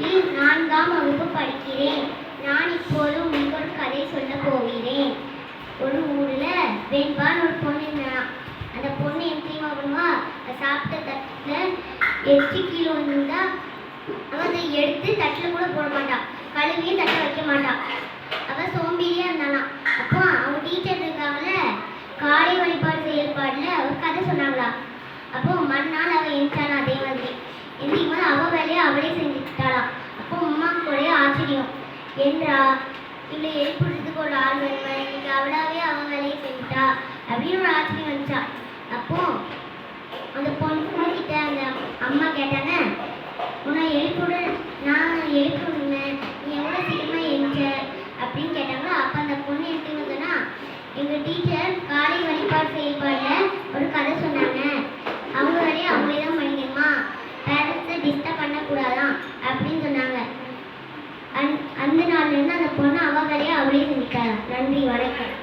4ஆம் வகுப்பு படிக்கிறேன். நான் இப்போது உங்களுக்கு ஒரு கதை சொல்ல போகிறேன். ஒரு ஊர்ல வெண்பான்னு ஒரு பொண்ணு இருந்தான். அந்த பொண்ணு என்ன தெரியுமா பண்ணுவா? சாப்பிட்ட தட்டுல எச்சி கீழே இருந்தா அவ அதை எடுத்து தட்டுல கூட போட மாட்டான், கழுவியும் தட்டை வைக்க மாட்டான். அவ சோம்பேறியா இருந்தானா. அப்போ அவங்க டீச்சர் இருக்காங்கல்ல, காலை வழிபாடு செயல்பாடுல ஒரு கதை சொன்னாங்களா. அப்போ மறுநாள் அவ எந்திரிச்சானா. அதே மாதிரி எந்திரிக்கும் போது அவ வேலையை அவளே செஞ்சுட்டாளாம். அப்போ அம்மாவுக்கு ஒரே ஆச்சரியம், என்றா இவளை எழுப்புறதுக்கு ஒரு ஆள் வேணுமா, இன்னைக்கு அவளாவே அவ வேலையை செஞ்சுட்டா அப்படின்னு ஒரு ஆச்சரியம் வந்துச்சா. அப்போ அந்த பொண்ணு கிட்ட அந்த அம்மா கேட்டாங்க, உன்னை எழுப்புட நான் எழுப்புனேன், நீ எவ்வளோ சீக்கிரமா எழுந்த அப்படின்னு கேட்டாங்க. அப்போ அந்த பொண்ணு எடுத்து வந்தோன்னா, எங்கள் டீச்சர் காலை வழிபாடு செயல்பாடுல ஒரு கதை சொன்னாங்க, அவங்க வேலையை அவங்களே தான் பண்ணிக்கணுமா, பேரண்ட்ஸை டிஸ்டர்ப் பண்ணக்கூடாதான் அப்படின்னு சொன்னாங்க. அந்த நாள்லேருந்து அந்த பொண்ணு அவ வேலையை அவளே செஞ்சுட்டாங்க. நன்றி, வணக்கம்.